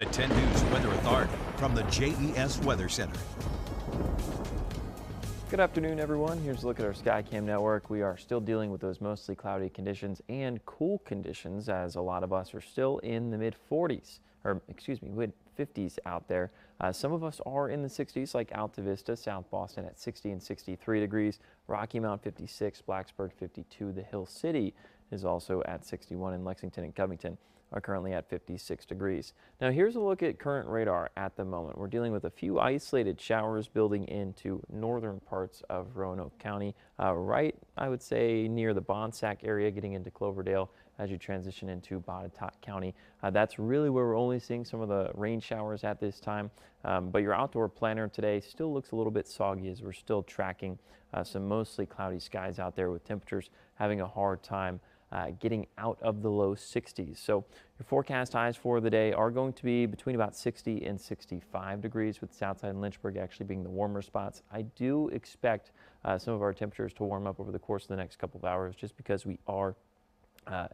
At 10 News Weather Authority from the JES Weather Center. Good afternoon, everyone. Here's a look at our SkyCam network. We are still dealing with those mostly cloudy conditions and cool conditions as a lot of us are still in the mid 50s out there. Some of us are in the 60s like Alta Vista, South Boston at 60 and 63 degrees, Rocky Mount 56, Blacksburg 52. The Hill City is also at 61, and Lexington and Covington are currently at 56 degrees. Now here's a look at current radar at the moment. We're dealing with a few isolated showers building into northern parts of Roanoke County, right, I would say, near the Bonsack area, getting into Cloverdale as you transition into Botetourt County. That's really where we're only seeing some of the rain showers at this time. But your outdoor planner today still looks a little bit soggy as we're still tracking some mostly cloudy skies out there with temperatures having a hard time getting out of the low 60s. So your forecast highs for the day are going to be between about 60 and 65 degrees, with Southside and Lynchburg actually being the warmer spots. I do expect some of our temperatures to warm up over the course of the next couple of hours just because we are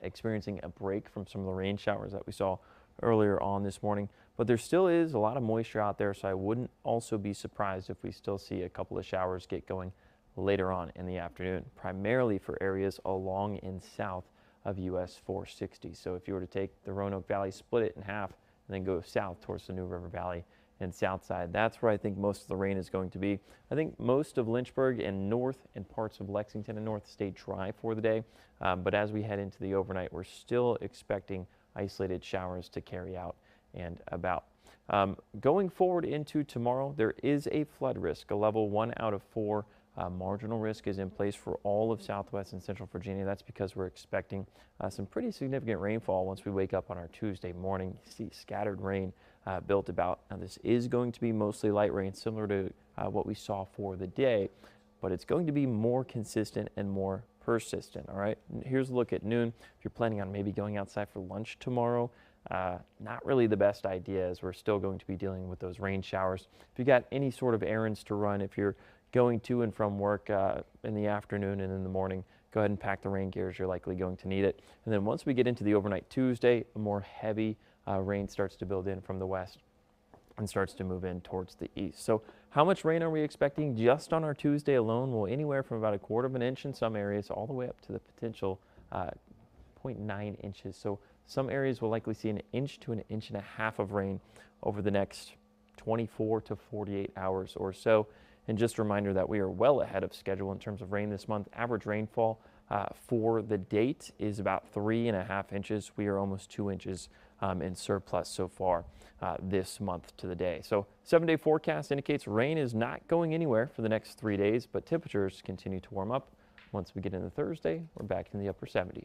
experiencing a break from some of the rain showers that we saw earlier on this morning. But there still is a lot of moisture out there, so I wouldn't also be surprised if we still see a couple of showers get going later on in the afternoon, primarily for areas along and south of US 460. So if you were to take the Roanoke Valley, split it in half, and then go south towards the New River Valley and south side, that's where I think most of the rain is going to be. I think most of Lynchburg and north and parts of Lexington and north stay dry for the day. But as we head into the overnight, we're still expecting isolated showers to carry out and about. Going forward into tomorrow, there is a flood risk, a level 1 out of 4. Marginal risk is in place for all of Southwest and Central Virginia. That's because we're expecting some pretty significant rainfall once we wake up on our Tuesday morning. You see scattered rain built about. Now this is going to be mostly light rain, similar to what we saw for the day, but it's going to be more consistent and more persistent. All right, here's a look at noon. If you're planning on maybe going outside for lunch tomorrow, not really the best idea, as we're still going to be dealing with those rain showers. If you got any sort of errands to run, if you're going to and from work in the afternoon and in the morning, go ahead and pack the rain gear as you're likely going to need it. And then once we get into the overnight Tuesday, a more heavy rain starts to build in from the west and starts to move in towards the east. So how much rain are we expecting just on our Tuesday alone? Well, anywhere from about 1/4 of an inch in some areas all the way up to the potential 0.9 inches. So some areas will likely see 1 inch to 1.5 inches of rain over the next 24 to 48 hours or so. And just a reminder that we are well ahead of schedule in terms of rain this month. Average rainfall for the date is about 3.5 inches. We are almost 2 inches in surplus so far this month to the day. So 7-day forecast indicates rain is not going anywhere for the next 3 days, but temperatures continue to warm up. Once we get into Thursday, we're back in the upper 70s.